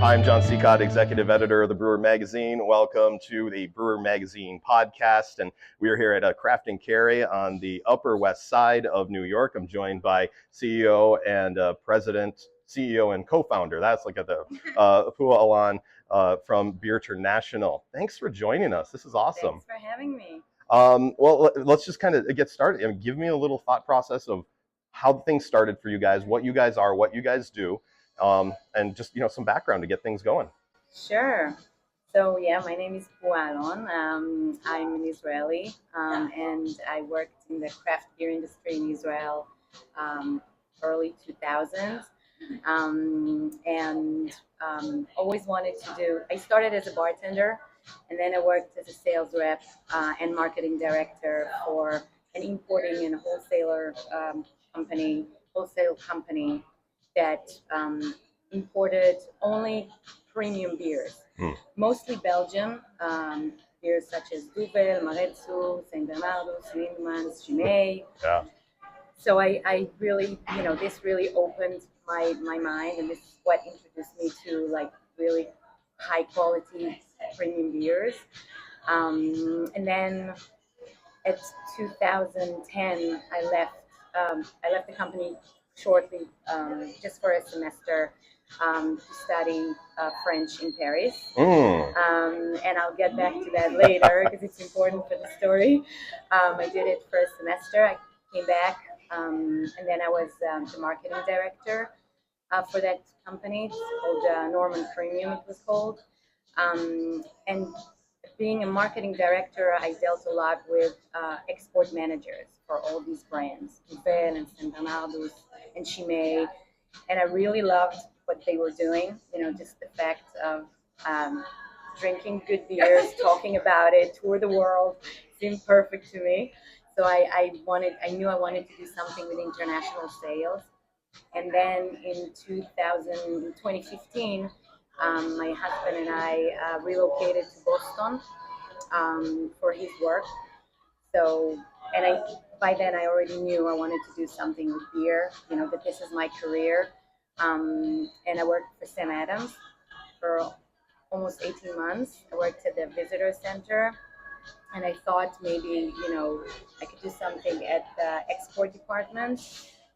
I'm Jon Sicotte, Executive Editor of the Brewer Magazine. Welcome to the Brewer Magazine podcast. And we are here at Craft and Carry on the Upper West Side of New York. I'm joined by CEO and CEO and co-founder. That's like the Pooah Alon from Beerternational. Thanks for joining us. This is awesome. Thanks for having me. Well, let's just kind of get started. I mean, give me a little thought process of how things started for you guys, what you guys are, what you guys do. And just, some background to get things going. Sure. So yeah, my name is Pooah Alon. I'm an Israeli, and I worked in the craft beer industry in Israel early 2000s, and always wanted to do. I started as a bartender, and then I worked as a sales rep and marketing director for an importing and wholesaler wholesale company that imported only premium beers, mostly Belgium, beers such as Duvel, Maretsu, Saint Bernardus, Lindmans, Chimay. Yeah. So I really, this really opened my mind, and this is what introduced me to like really high quality premium beers. And then at 2010, I left the company shortly, just for a semester, to study French in Paris. And I'll get back to that later because it's important for the story. I did it for a semester. I came back, and then I was the marketing director for that company. It's called Norman Premium, it was called. And being a marketing director, I dealt a lot with export managers for all these brands, Duvel and Saint Bernardus and Chimay, and I really loved what they were doing. Just the fact of drinking good beers, talking about it, tour the world, seemed perfect to me. So I knew I wanted to do something with international sales. And then in 2015, my husband and I relocated to Boston for his work. So, and by then I already knew I wanted to do something with beer, that this is my career. And I worked for Sam Adams for almost 18 months. I worked at the visitor center, and I thought maybe, I could do something at the export department.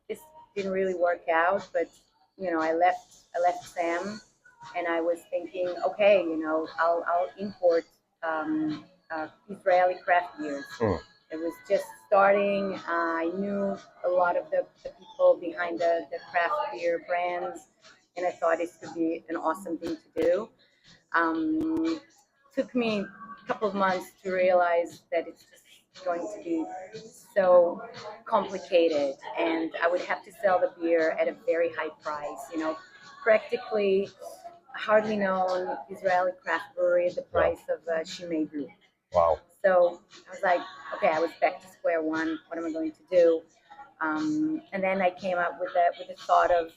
This didn't really work out, but, I left Sam, and I was thinking, okay, I'll import Israeli craft beers. It was just starting. I knew a lot of the people behind the craft beer brands, and I thought this could be an awesome thing to do. Took me a couple of months to realize that it's just going to be so complicated, and I would have to sell the beer at a very high price. Practically hardly known Israeli craft brewery at the price of Chimay brew. Wow. So I was like, okay, I was back to square one. What am I going to do? And then I came up with the thought of,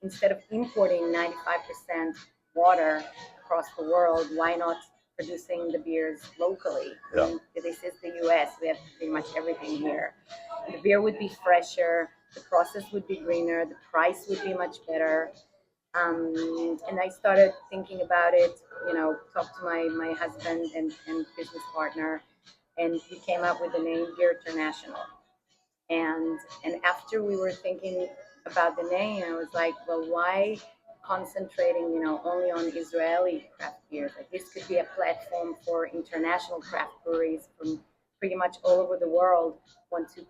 instead of importing 95% water across the world, why not producing the beers locally? Yeah. I mean, this is the U.S. We have pretty much everything here. The beer would be fresher, the process would be greener, the price would be much better. And I started thinking about it, talked to my husband and business partner, and we came up with the name Beerternational. And after we were thinking about the name, I was like, well, why concentrating, only on Israeli craft beers? Like, this could be a platform for international craft breweries from pretty much all over the world want to,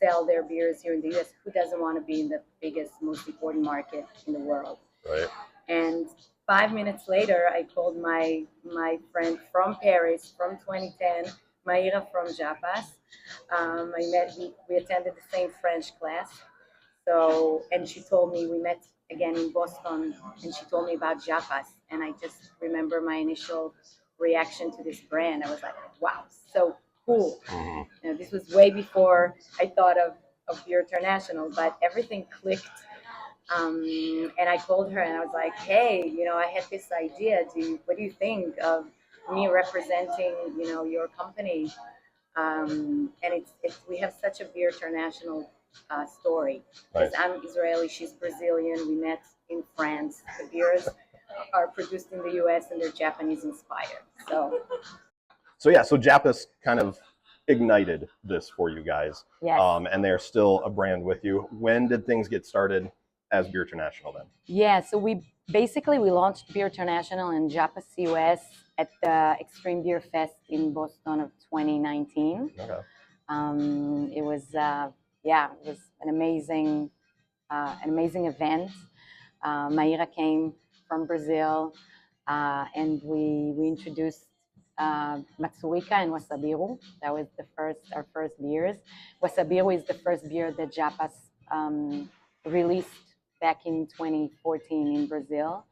sell their beers here in the U.S. Who doesn't want to be in the biggest, most important market in the world? Right. And 5 minutes later, I called my friend from Paris from 2010, Maïra from Japas. We attended the same French class. So, and she told me, we met again in Boston, and she told me about Japas. And I just remember my initial reaction to this brand. I was like, wow, so cool. This was way before I thought of Beerternational, but everything clicked. And I called her and I was like, hey, I had this idea. What do you think of me representing, your company? And it's we have such a Beerternational story. Because Nice. I'm Israeli, she's Brazilian. We met in France. The beers are produced in the U.S. and they're Japanese inspired. So yeah, so Japas kind of ignited this for you guys, Yes. And they're still a brand with you. When did things get started as Beerternational then? Yeah, so we launched Beerternational and Japas US at the Extreme Beer Fest in Boston of 2019. Okay. It was it was an amazing event. Maíra came from Brazil, and we introduced Matsuika and Wasabiru. That was our first beers. Wasabiru is the first beer that Japas released back in 2014 in Brazil,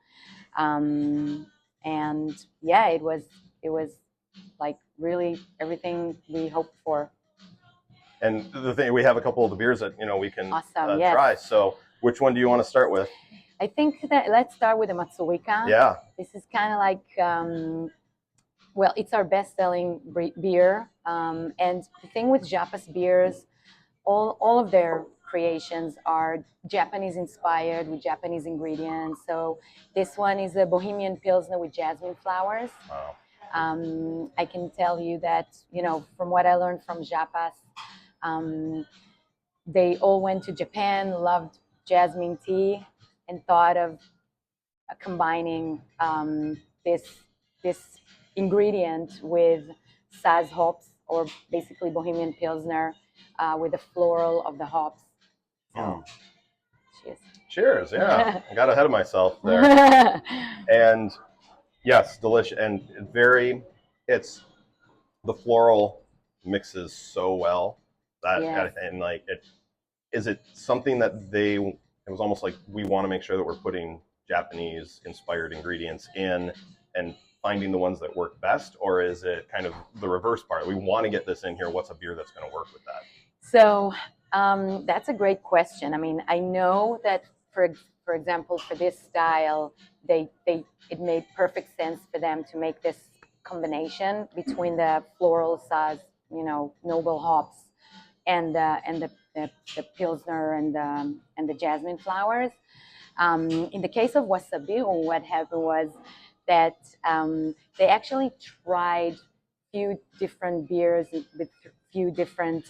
and yeah, it was like really everything we hoped for. And the thing, we have a couple of the beers that we can Awesome, yes. try. So which one do you want to start with? I think that let's start with the Matsuika. Yeah. This is kind of like, well, it's our best-selling beer. And the thing with Japas beers, all of their creations are Japanese-inspired with Japanese ingredients. So this one is a Bohemian Pilsner with jasmine flowers. Wow. I can tell you that, from what I learned from Japas, they all went to Japan, loved jasmine tea, and thought of combining this ingredient with Saz hops, or basically Bohemian Pilsner, with the floral of the hops. So, cheers. Cheers, yeah. I got ahead of myself there. And yes, delicious, and it's the floral mixes so well that, Yes. and like is it something that it was almost like we want to make sure that we're putting Japanese inspired ingredients in and finding the ones that work best, or is it kind of the reverse part? We want to get this in here. What's a beer that's going to work with that? So that's a great question. I mean, I know that for example, for this style, it made perfect sense for them to make this combination between the floral Saz, noble hops, and the Pilsner and the jasmine flowers. In the case of Wasabiru, what happened was that they actually tried few different beers with few different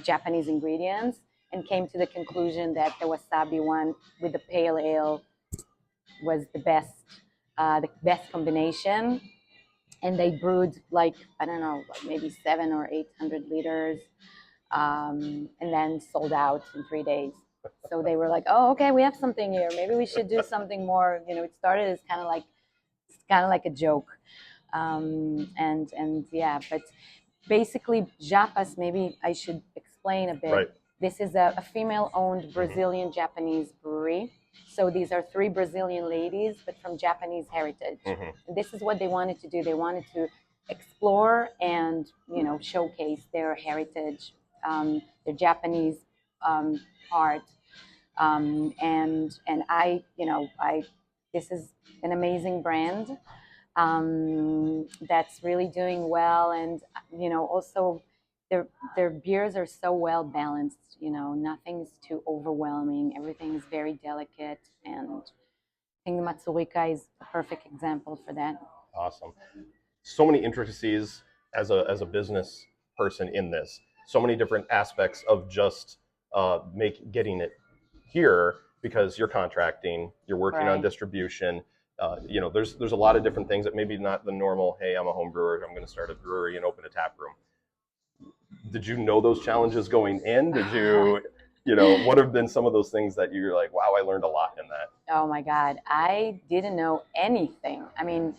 Japanese ingredients, and came to the conclusion that the wasabi one with the pale ale was the best combination. And they brewed like, I don't know, maybe 700 or 800 liters, and then sold out in 3 days. So they were like, oh, okay, we have something here. Maybe we should do something more. It started as kind of like a joke. And yeah, but basically Japas, maybe I should explain a bit. Right. This is a female-owned Brazilian Japanese brewery. So these are 3 Brazilian ladies, but from Japanese heritage. And this is what they wanted to do. They wanted to explore and showcase their heritage, their Japanese part. And I this is an amazing brand that's really doing well, and also their beers are so well balanced. Nothing's too overwhelming. Everything is very delicate, and I think the Matsuika is a perfect example for that. Awesome. So many intricacies as a business person in this. So many different aspects of just getting it here, because you're contracting, you're working on distribution. There's a lot of different things that maybe not the normal, hey, I'm a home brewer, I'm going to start a brewery and open a tap room. Did you know those challenges going in? Did you, what have been some of those things that you're like, wow, I learned a lot in that? Oh my God, I didn't know anything. I mean,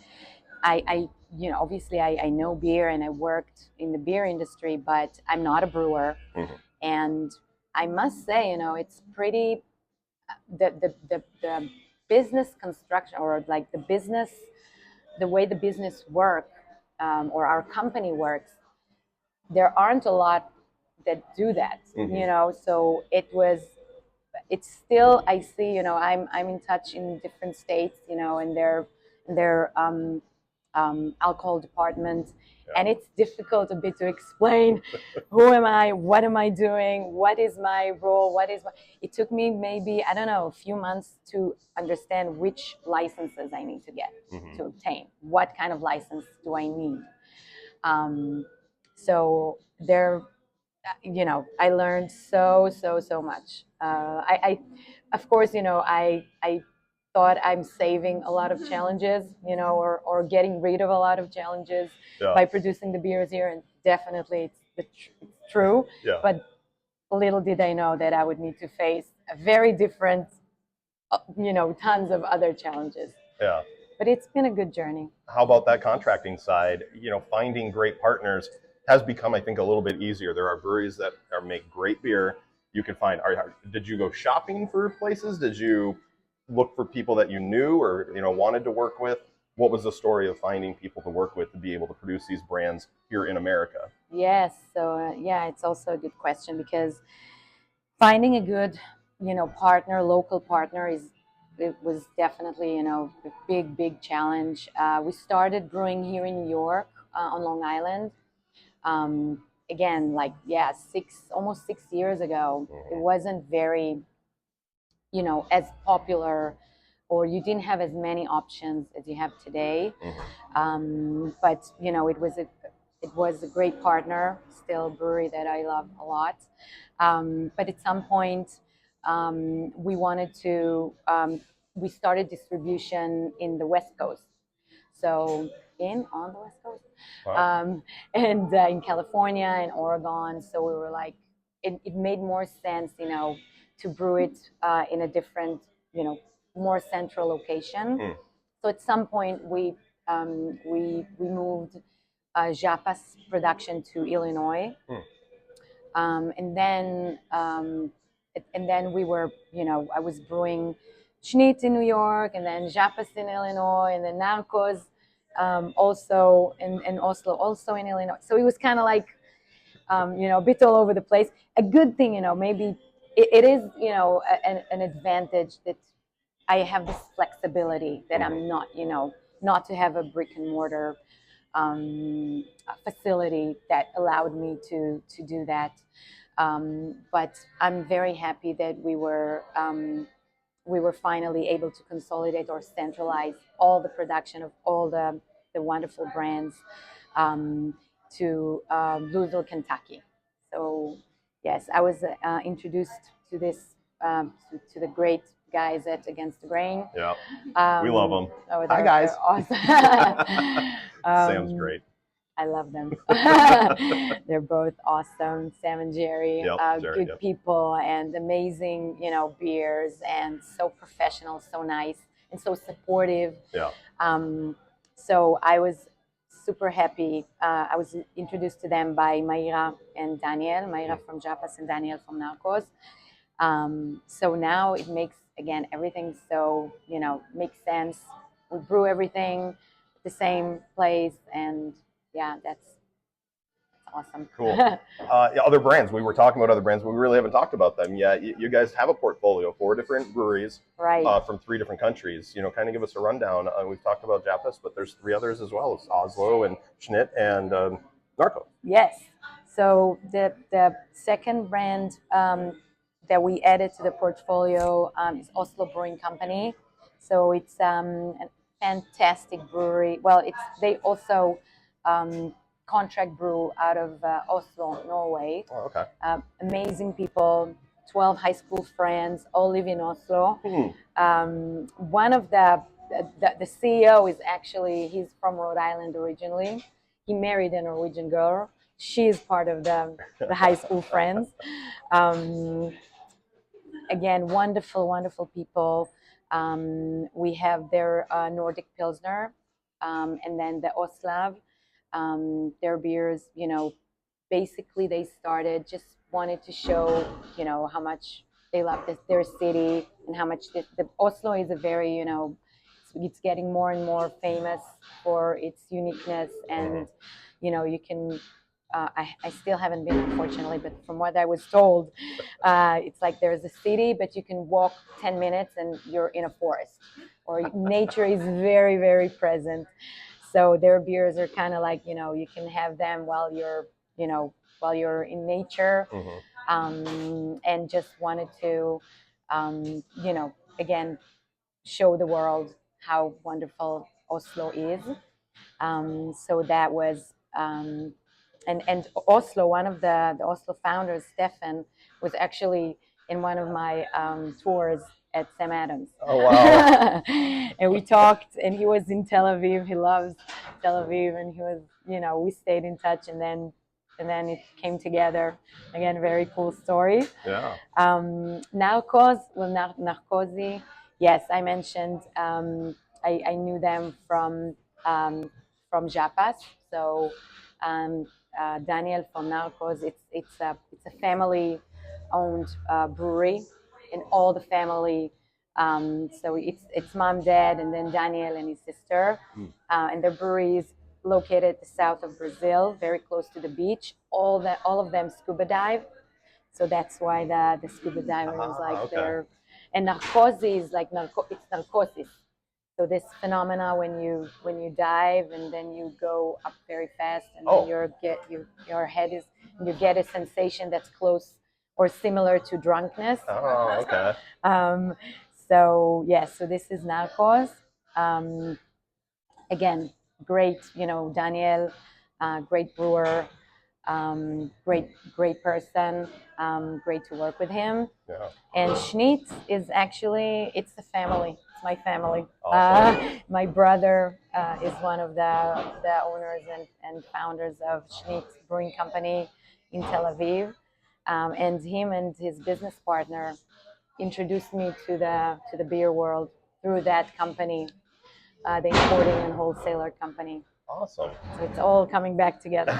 I obviously I know beer and I worked in the beer industry, but I'm not a brewer. And I must say, it's pretty, the business construction, or like the way the business work, or our company works, there aren't a lot that do that, so it's still, I see, I'm in touch in different states, and they're alcohol department. And it's difficult a bit to explain who am I, what am I doing, what is my role, it took me maybe, I don't know, a few months to understand which licenses I need to get to obtain. What kind of license do I need? So there, I learned so much. Of course, I thought I'm saving a lot of challenges, or getting rid of a lot of challenges by producing the beers here, and definitely it's true. Yeah. But little did I know that I would need to face a very different, tons of other challenges. Yeah. But it's been a good journey. How about that contracting side? Finding great partners has become, I think, a little bit easier. There are breweries that make great beer. You can find. Did you go shopping for places? Did you look for people that you knew or wanted to work with? What was the story of finding people to work with to be able to produce these brands here in America? Yes. So it's also a good question, because finding a good, partner, local partner it was definitely, a big challenge. We started brewing here in New York, on Long Island. Again, almost 6 years ago. It wasn't very, as popular, or you didn't have as many options as you have today. But it was a great partner, still a brewery that I love a lot. But at some point, we started distribution in the West Coast. So on the West Coast. Wow. And in California and Oregon. So we were like, it made more sense, to brew it in a different, more central location. So at some point we moved Japas production to Illinois. And then we were, I was brewing Schnitt in New York, and then Japas in Illinois, and then Narcose also in Oslo, also in Illinois. So it was kind of like, a bit all over the place. A good thing, maybe it is, an advantage that I have this flexibility, that I'm not, not to have a brick and mortar facility that allowed me to do that. But I'm very happy that we were finally able to consolidate or centralize all the production of all the wonderful brands to Louisville, Kentucky. So yes, I was introduced to this to the great guys at Against the Grain. Yeah, we love them. Oh, hi guys. Awesome. Sam's great. I love them. They're both awesome. Sam and Jerry, Jerry, good people, and amazing, beers, and so professional, so nice, and so supportive. Yeah. So I was super happy. I was introduced to them by Mayra and Daniel. Mayra from Japas and Daniel from Narcose. So now it makes, again, everything so, makes sense. We brew everything at the same place, and yeah, that's awesome. Cool. Other brands. We were talking about other brands, but we really haven't talked about them yet. You guys have a portfolio, 4 different breweries, right? From 3 different countries. Kind of give us a rundown. We've talked about Japas, but there's 3 others as well. It's Oslo and Schnitt and Narcose. Yes. So the second brand that we added to the portfolio is Oslo Brewing Company. So it's a fantastic brewery. Well, they also contract brew out of Oslo, Norway. Oh, okay. Amazing people, 12 high school friends, all live in Oslo. One of the CEO is actually, he's from Rhode Island originally. He married a Norwegian girl. She is part of the high school friends. Again, wonderful people. We have their Nordic Pilsner, and then the Oslav. Their beers, basically they started, just wanted to show, how much they love their city, and how much the Oslo is a very, it's getting more and more famous for its uniqueness. And, you can, I still haven't been, unfortunately, but from what I was told, it's like there's a city, but you can walk 10 minutes and you're in a forest, or nature is very, very present. So their beers are kind of like, you can have them while you're in nature, and just wanted to, again, show the world how wonderful Oslo is. So that was, and Oslo, one of the Oslo founders, Stefan, was actually in one of my tours at Sam Adams. Oh, wow. And we talked, and he was in Tel Aviv. He loves Tel Aviv, and he was, we stayed in touch, and then it came together. Again, very cool story. Yeah. Narcose, Narcose, yes, I mentioned, I knew them from Japas. So Daniel from Narcose, it's a family-owned brewery, and all the family. So it's mom, dad, and then Daniel and his sister, and the brewery is located at the south of Brazil, very close to the beach. All of them scuba dive, so that's why the scuba diver is like okay. there. And Narcose is like it's narcosis. So this phenomena when you dive and then you go up very fast, and then your head is, you get a sensation that's close or similar to drunkenness. Oh, okay. So yes, so this is Narcos. Again, great, Daniel, great brewer, great person, great to work with him. Yeah. And Schnitt is actually, it's the family. It's my family. Awesome. My brother is one of the owners and founders of Schnitt Brewing Company in Tel Aviv, and him and his business partner introduced me to the beer world through that company, the importing and wholesaler company. Awesome. So it's all coming back together.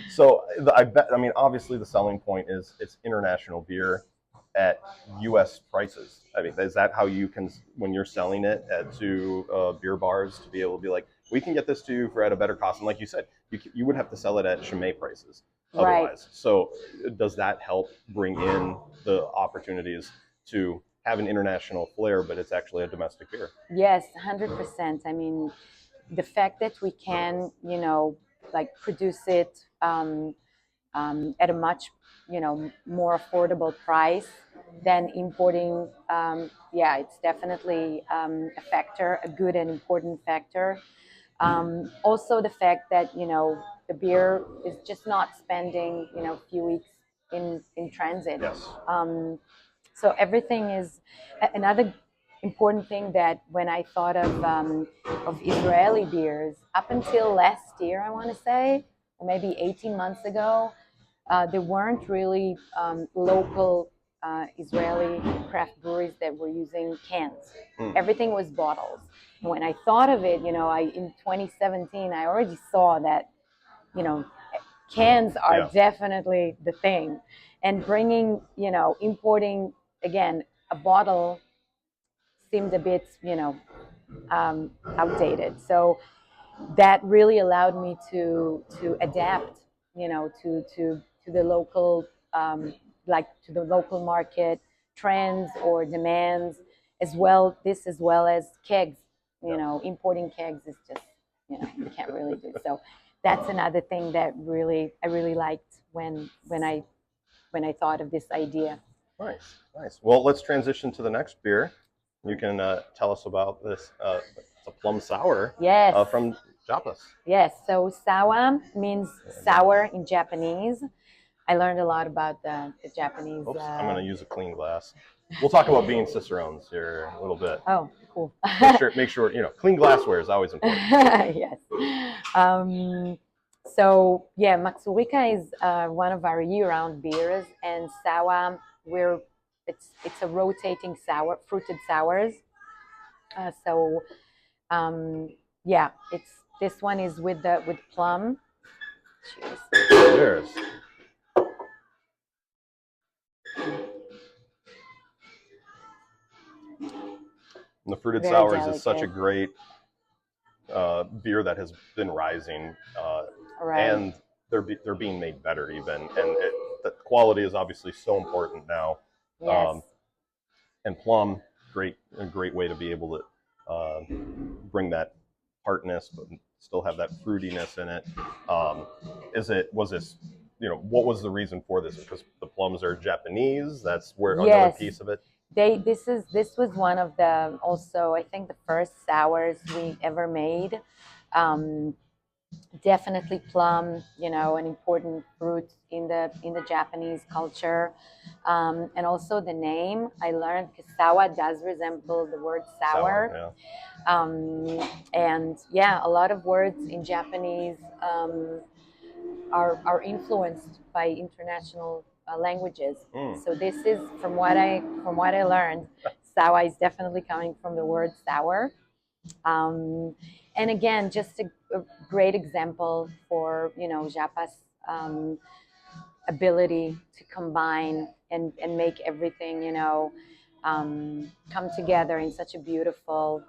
So I bet. I mean, obviously, the selling point is it's international beer at U.S. prices. I mean, is that how you can, when you're selling it to beer bars, to be able to be like, we can get this to you for at a better cost? And like you said, you would have to sell it at Chimay prices otherwise. Right. So does that help bring in the opportunities to have an international flair, but it's actually a domestic beer? Yes, 100%. I mean, the fact that we can, like produce it at a much, more affordable price than importing, it's definitely a factor, a good and important factor. Also, the fact that the beer is just not spending a few weeks in transit. Yes. So everything is another important thing that when I thought of Israeli beers, up until last year, I want to say, or maybe 18 months ago, there weren't really local Israeli craft breweries that were using cans. Everything was bottles. And when I thought of it, in 2017, I already saw that, cans are definitely the thing. And bringing, importing, again, a bottle seemed a bit, outdated. So that really allowed me to adapt, to the local, to the local market trends or demands as well. This as well as kegs, importing kegs is just, you can't really do. So that's another thing that I really liked when I thought of this idea. Nice, nice. Well, let's transition to the next beer. You can tell us about this. It's a plum sour. Yes. From Japas. Yes. So sawa means sour in Japanese. I learned a lot about the Japanese. Oops, I'm going to use a clean glass. We'll talk about being cicerones here a little bit. Oh, cool. make sure clean glassware is always important. Yes. So yeah, Matsurika is one of our year-round beers, and sawa, it's a rotating sour, fruited sours. This one is with plum. Cheers. Cheers. And the fruited Very sours delicate. is such a great beer that has been rising, Right. and they're being made better even, and the quality is obviously so important now. Yes. And plum, a great way to be able to bring that tartness, but still have that fruitiness in it. Was this, what was the reason for this? Because the plums are Japanese. That's where another Yes. piece of it. This was one of the, also I think, the first sours we ever made. Definitely plum, an important fruit in the Japanese culture, and also the name I learned, because sawa does resemble the word sour. And yeah, a lot of words in Japanese are influenced by international languages. So this is, from what I learned, sawa is definitely coming from the word sour. And again, just a great example for Japas ability to combine and make everything come together in such a beautiful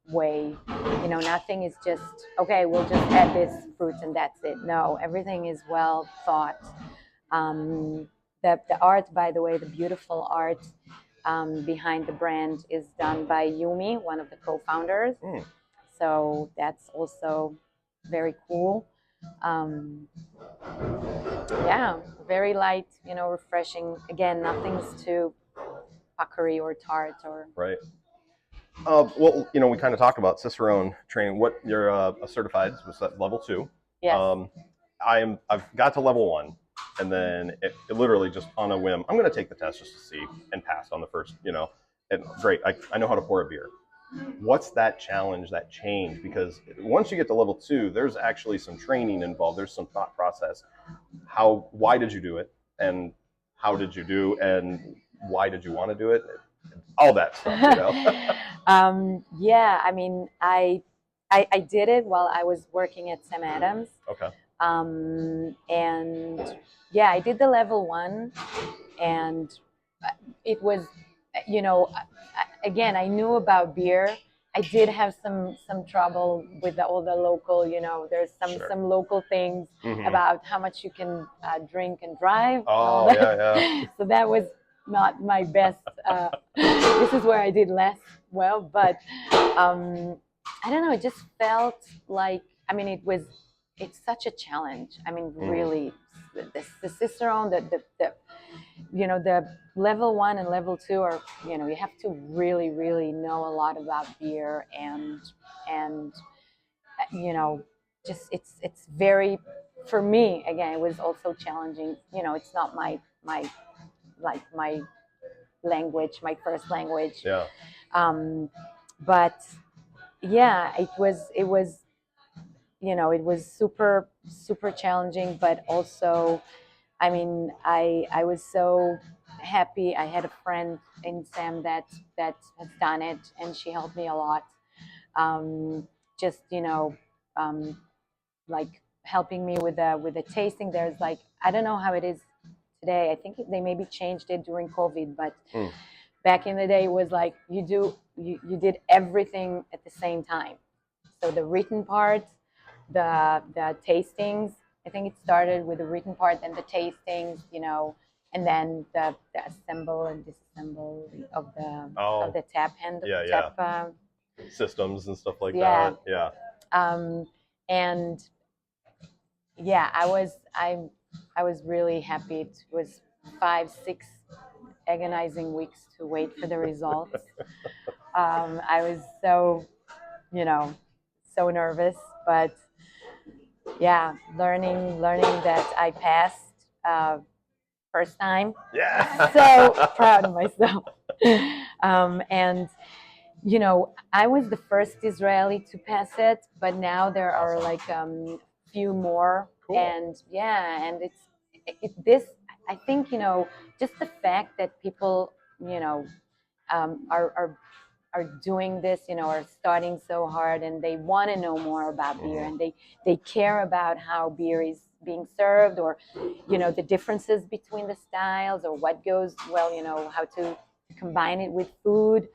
way. Nothing is just, okay, we'll just add this fruit and that's it. No, everything is well thought. The art, by the way, the beautiful art behind the brand is done by Yumi, one of the co-founders. So that's also very cool. Yeah, very light, refreshing. Again, nothing's too puckery or tart or. Right. Well, we kind of talked about Cicerone training. What you're a certified, was that level 2? Yes. I've got to level 1, and then it literally just on a whim, I'm going to take the test just to see, and passed on the first. And great, I know how to pour a beer. What's that challenge, that change? Because once you get to level 2, there's actually some training involved. There's some thought process. Why did you do it, and how did you do, and why did you want to do it? All that stuff, Yeah, I mean, I did it while I was working at Sam Adams. Okay. And yeah, I did the level 1, and it was, again, I knew about beer. I did have some trouble with all the local, there's some local things about how much you can drink and drive. Oh, yeah. So that was not my best. This is where I did less well, but I don't know. It just felt like, I mean, it's such a challenge. I mean, really, the Cicerone, the level 1 and level 2 are, you have to really, really know a lot about beer and just it's very, for me, again, it was also challenging. It's not my language, my first language. Yeah. But yeah, it was it was super, super challenging, but also, I mean, I was so happy. I had a friend in Sam that has done it, and she helped me a lot. Just like helping me with the tasting. There's like, I don't know how it is today. I think they maybe changed it during COVID, but back in the day, it was like you did everything at the same time. So the written part, the tastings. I think it started with the written part and the tastings, and then the assemble and disassemble of the tap hand, tap systems and stuff like that. Yeah. And yeah, I was really happy. It was 5-6 agonizing weeks to wait for the results. I was so nervous, but yeah, learning that I passed first time. Yeah. So proud of myself. And I was the first Israeli to pass it, but now there are like few more. Cool. And yeah, and this, I think, just the fact that people are doing this, are starting so hard, and they want to know more about beer, and they care about how beer is being served, or the differences between the styles, or what goes well, how to combine it with food.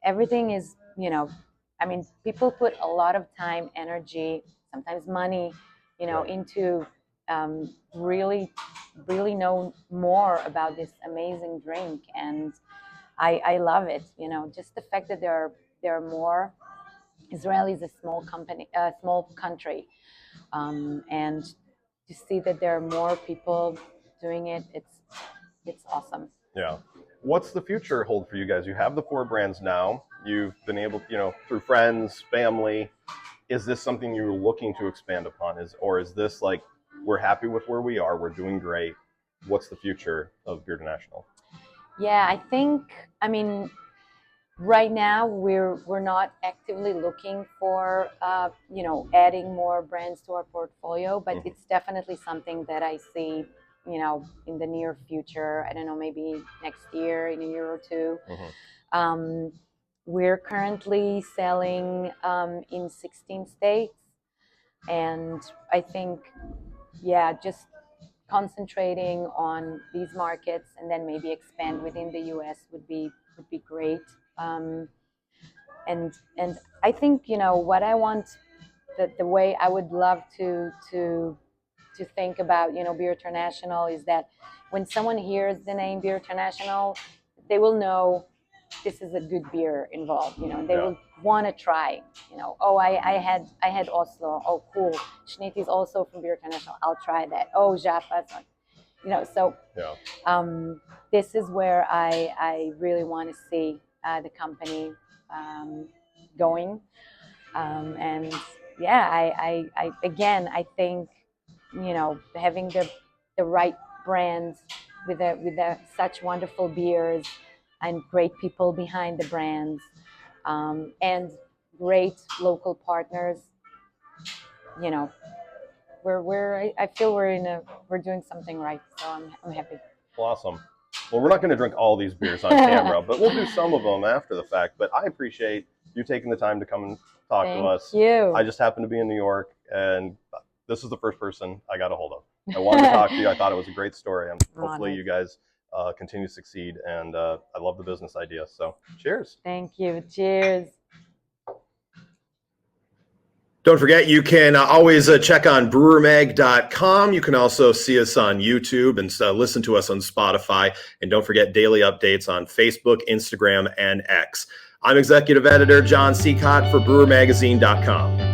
Everything is, I mean, people put a lot of time, energy, sometimes money, into really, really know more about this amazing drink. And I love it. Just the fact that there are more Israel is a small country, and to see that there are more people doing it, it's awesome. Yeah. What's the future hold for you guys? You have the 4 brands now. You've been able, through friends, family. Is this something you're looking to expand upon? Or is this like, we're happy with where we are, we're doing great? What's the future of Beerternational? Yeah, I mean, right now we're not actively looking for adding more brands to our portfolio, but Mm-hmm. it's definitely something that I see in the near future. I don't know, maybe next year, in a year or two. Mm-hmm. We're currently selling in 16 states, and I think, just concentrating on these markets and then maybe expand within the US would be great. And I think what I want, that the way I would love to think about Beerternational is that when someone hears the name Beerternational, they will know this is a good beer involved, and they will want to try, oh, I had Oslo, oh cool, Schnitt is also from Beerternational, I'll try that, oh, Japas, so this is where I really want to see the company going, and I again, I think having the right brands with such wonderful beers and great people behind the brands, and great local partners, I feel we're doing something right, so I'm happy. Awesome. Well, we're not going to drink all these beers on camera, but we'll do some of them after the fact. But I appreciate you taking the time to come and talk to us. Thank you. I just happened to be in New York, and this is the first person I got a hold of. I wanted to talk to you. I thought it was a great story, and hopefully you guys continue to succeed. And I love the business idea. So cheers. Thank you. Cheers. Don't forget, you can always check on brewermag.com. You can also see us on YouTube and listen to us on Spotify. And don't forget daily updates on Facebook, Instagram, and X. I'm Executive Editor Jon Sicotte for brewermagazine.com.